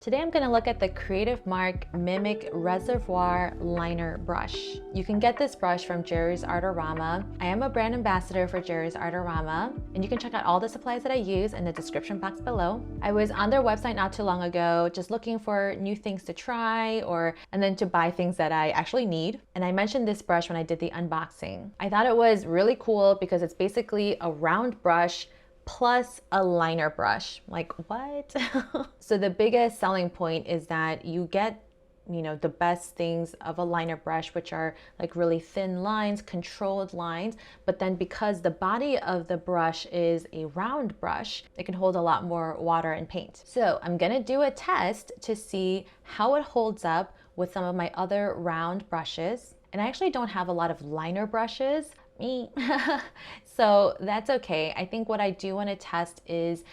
Today I'm going to look at the Creative Mark Mimik Reservoir Liner Brush. You can get this brush from Jerry's Artarama. I am a brand ambassador for Jerry's Artarama, and you can check out all the supplies that I use in the description box below. I was on their website not too long ago, just looking for new things to try and then to buy things that I actually need. And I mentioned this brush when I did the unboxing. I thought it was really cool because it's basically a round brush plus a liner brush. Like, what? So the biggest selling point is that you get, the best things of a liner brush, which are like really thin lines, controlled lines. But then because the body of the brush is a round brush, it can hold a lot more water and paint. So I'm gonna do a test to see how it holds up with some of my other round brushes. And I actually don't have a lot of liner brushes. So that's okay. I think what I do want to test is,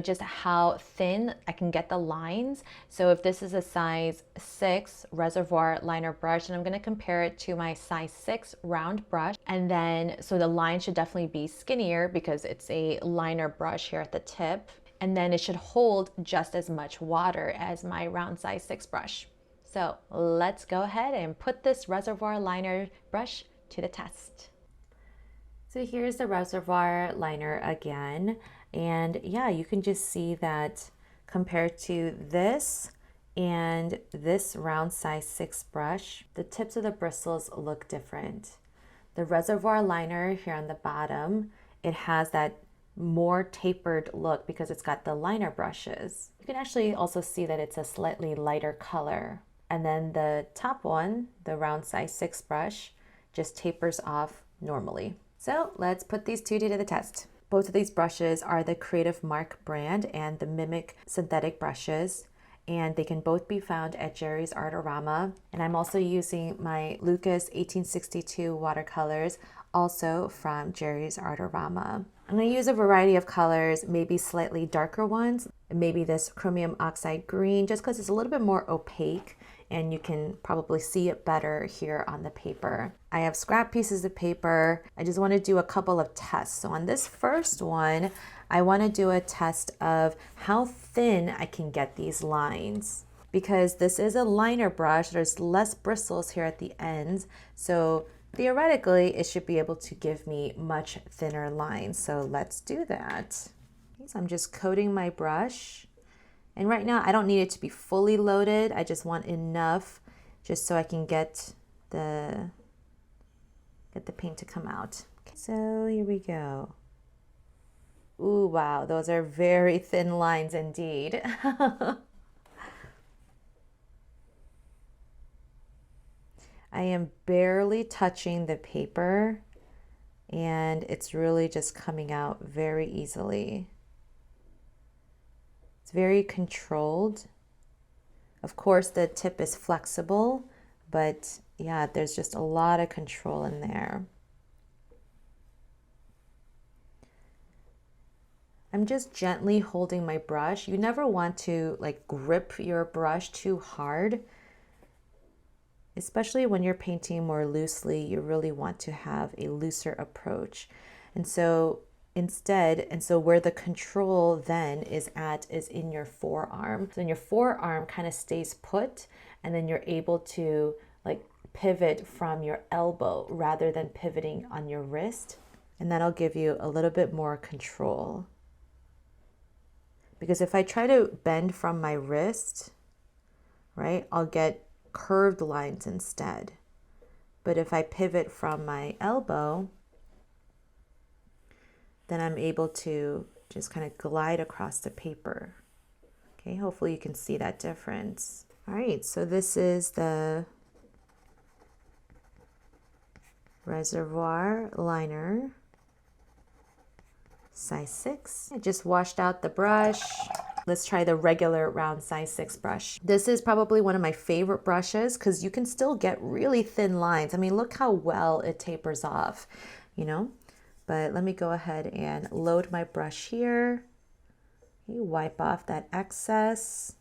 just how thin I can get the lines. So if this is a size 6 reservoir liner brush, and I'm going to compare it to my size 6 round brush. And then, so the line should definitely be skinnier because it's a liner brush here at the tip. And then it should hold just as much water as my round size 6 brush. So let's go ahead and put this reservoir liner brush to the test. So here's the reservoir liner again. And yeah, you can just see that compared to this and this round size 6 brush, the tips of the bristles look different. The reservoir liner here on the bottom, it has that more tapered look because it's got the liner brushes. You can actually also see that it's a slightly lighter color. And then the top one, the round size 6 brush, just tapers off normally. So let's put these two to the test. Both of these brushes are the Creative Mark brand and the Mimik synthetic brushes, and they can both be found at Jerry's Artarama. And I'm also using my LUKAS 1862 watercolors, also from Jerry's Artarama. I'm going to use a variety of colors, maybe slightly darker ones, maybe this chromium oxide green, just because it's a little bit more opaque and you can probably see it better here on the paper. I have scrap pieces of paper. I just want to do a couple of tests. So on this first one, I want to do a test of how thin I can get these lines. Because this is a liner brush, there's less bristles here at the ends. So theoretically, it should be able to give me much thinner lines. So let's do that. Okay, so I'm just coating my brush. And right now, I don't need it to be fully loaded. I just want enough just so I can get the paint to come out. Okay, so here we go. Ooh, wow, those are very thin lines indeed. I am barely touching the paper and it's really just coming out very easily. It's very controlled. Of course, the tip is flexible, but yeah, there's just a lot of control in there. I'm just gently holding my brush. You never want to grip your brush too hard. Especially when you're painting more loosely, you really want to have a looser approach. And so where the control then is in your forearm. So then your forearm kind of stays put, and then you're able to pivot from your elbow rather than pivoting on your wrist. And that'll give you a little bit more control. Because if I try to bend from my wrist, right, I'll get curved lines instead. But if I pivot from my elbow, then I'm able to just kind of glide across the paper. Okay, hopefully you can see that difference. All right, so this is the reservoir liner, size 6. I just washed out the brush. Let's try the regular round size 6 brush. This is probably one of my favorite brushes because you can still get really thin lines. I mean, look how well it tapers off, But let me go ahead and load my brush here. Okay, wipe off that excess.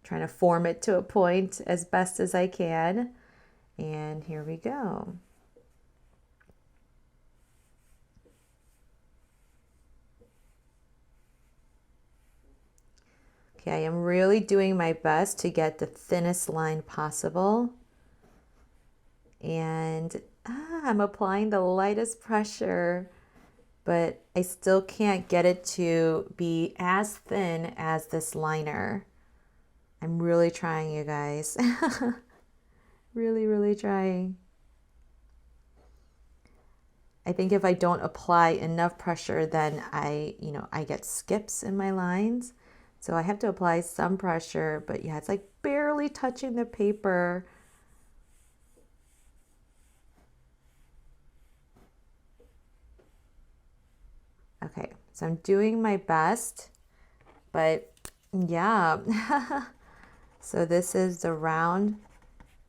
Trying to form it to a point as best as I can. And here we go. Okay, I am really doing my best to get the thinnest line possible. And I'm applying the lightest pressure, but I still can't get it to be as thin as this liner. I'm really trying, you guys. Really, really trying. I think if I don't apply enough pressure, then I get skips in my lines. So I have to apply some pressure, but yeah, it's like barely touching the paper. Okay, so I'm doing my best, but yeah. So this is the round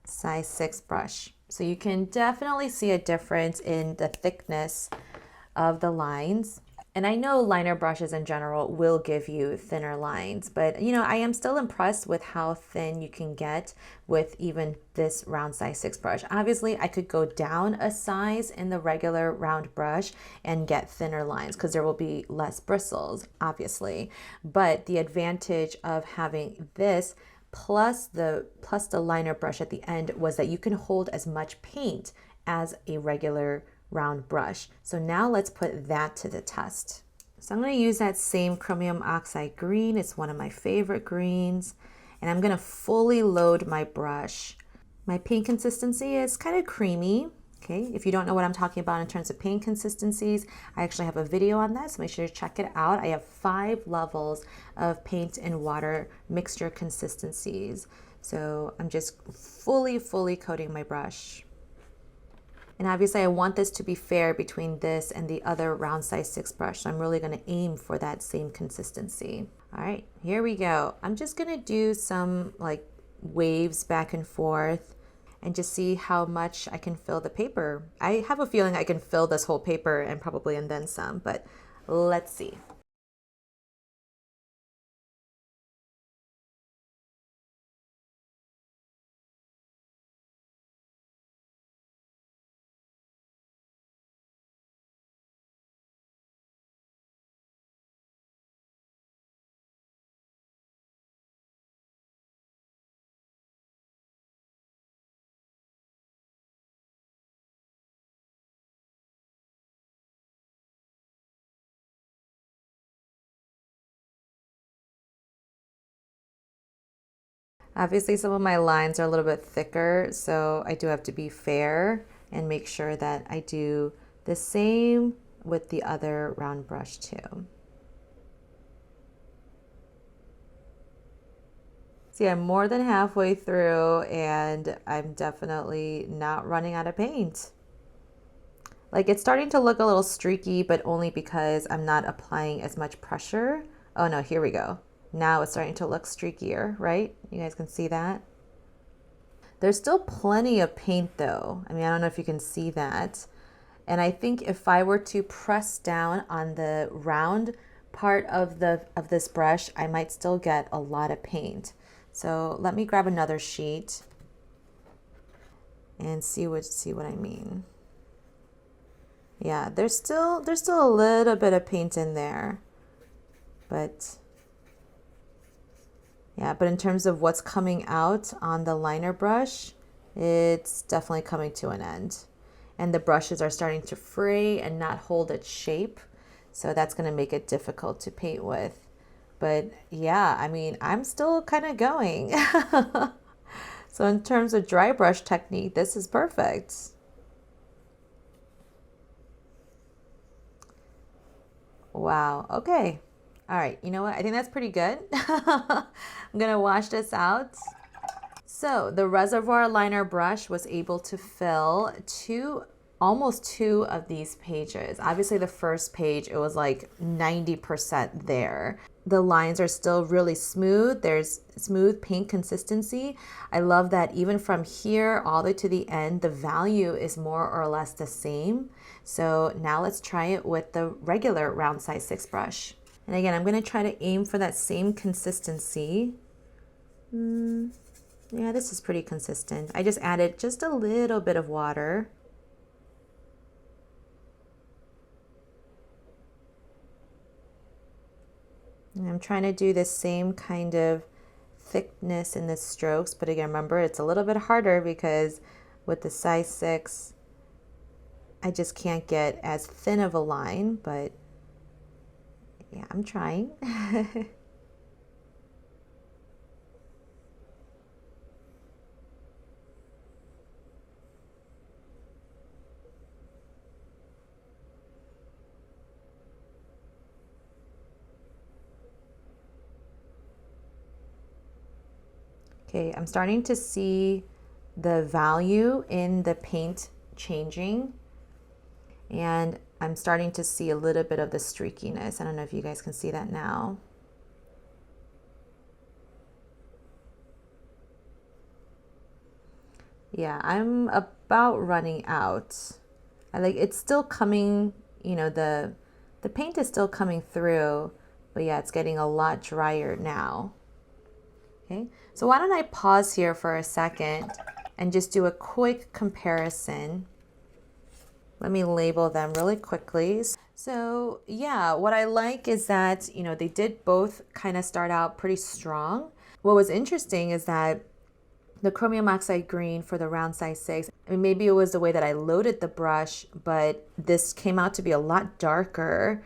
size 6 brush. So you can definitely see a difference in the thickness of the lines. And I know liner brushes in general will give you thinner lines, but I am still impressed with how thin you can get with even this round size 6 brush. Obviously, I could go down a size in the regular round brush and get thinner lines because there will be less bristles, obviously. But the advantage of having this plus the liner brush at the end was that you can hold as much paint as a regular round brush. So now let's put that to the test. So I'm going to use that same chromium oxide green. It's one of my favorite greens. And I'm going to fully load my brush. My paint consistency is kind of creamy. Okay, if you don't know what I'm talking about in terms of paint consistencies, I actually have a video on that, so make sure to check it out. I have 5 levels of paint and water mixture consistencies. So I'm just fully coating my brush. And obviously I want this to be fair between this and the other round size 6 brush. So I'm really going to aim for that same consistency. All right, here we go. I'm just going to do some like waves back and forth and just see how much I can fill the paper. I have a feeling I can fill this whole paper and then some, but let's see. Obviously, some of my lines are a little bit thicker, so I do have to be fair and make sure that I do the same with the other round brush too. See, I'm more than halfway through and I'm definitely not running out of paint. Like it's starting to look a little streaky, but only because I'm not applying as much pressure. Oh no, here we go. Now it's starting to look streakier, right? You guys can see that. There's still plenty of paint though. I mean, I don't know if you can see that. And I think if I were to press down on the round part of this brush, I might still get a lot of paint. So let me grab another sheet and see what I mean. Yeah, there's still a little bit of paint in there, but yeah, but in terms of what's coming out on the liner brush, it's definitely coming to an end. And the brushes are starting to fray and not hold its shape. So that's going to make it difficult to paint with. But yeah, I mean, I'm still kind of going. So in terms of dry brush technique, this is perfect. Wow, okay. All right, you know what? I think that's pretty good. I'm gonna wash this out. So the reservoir liner brush was able to fill almost 2 of these pages. Obviously the first page, it was like 90% there. The lines are still really smooth. There's smooth paint consistency. I love that even from here all the way to the end, the value is more or less the same. So now let's try it with the regular round size 6 brush. And again, I'm going to try to aim for that same consistency. Yeah, this is pretty consistent. I just added just a little bit of water. I'm trying to do the same kind of thickness in the strokes, but again, remember, it's a little bit harder because with the size 6, I just can't get as thin of a line, but yeah, I'm trying. Okay, I'm starting to see the value in the paint changing, and I'm starting to see a little bit of the streakiness. I don't know if you guys can see that now. Yeah, I'm about running out. It's still coming, you know, the paint is still coming through, but yeah, it's getting a lot drier now. Okay, so why don't I pause here for a second and just do a quick comparison. Let me label them really quickly. So yeah, what I like is that, you know, they did both kind of start out pretty strong. What was interesting is that the chromium oxide green for the round size 6, I mean, maybe it was the way that I loaded the brush, but this came out to be a lot darker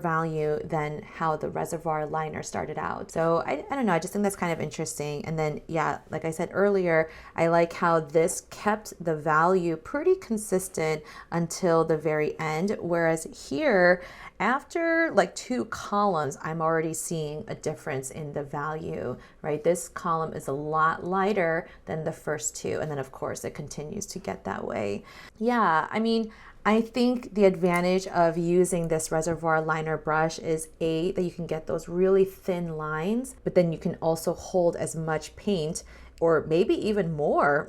value than how the reservoir liner started out. So I don't know, I just think that's kind of interesting. And then, yeah, like I said earlier, I like how this kept the value pretty consistent until the very end. Whereas here, after like 2 columns, I'm already seeing a difference in the value, right? This column is a lot lighter than the first 2. And then of course it continues to get that way. Yeah, I mean, I think the advantage of using this reservoir liner brush is that you can get those really thin lines, but then you can also hold as much paint or maybe even more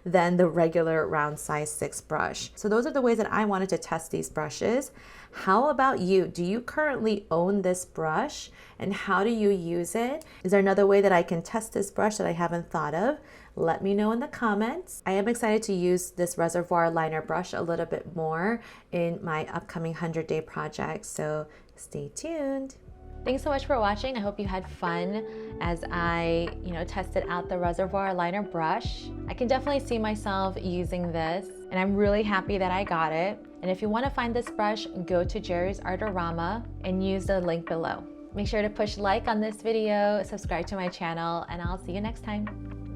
than the regular round size 6 brush. So those are the ways that I wanted to test these brushes. How about you? Do you currently own this brush, and how do you use it? Is there another way that I can test this brush that I haven't thought of? Let me know in the comments. I am excited to use this reservoir liner brush a little bit more in my upcoming 100-day project, so stay tuned. Thanks so much for watching. I hope you had fun as I, tested out the reservoir liner brush. I can definitely see myself using this, and I'm really happy that I got it. And if you want to find this brush, go to Jerry's Artarama and use the link below. Make sure to push like on this video, subscribe to my channel, and I'll see you next time.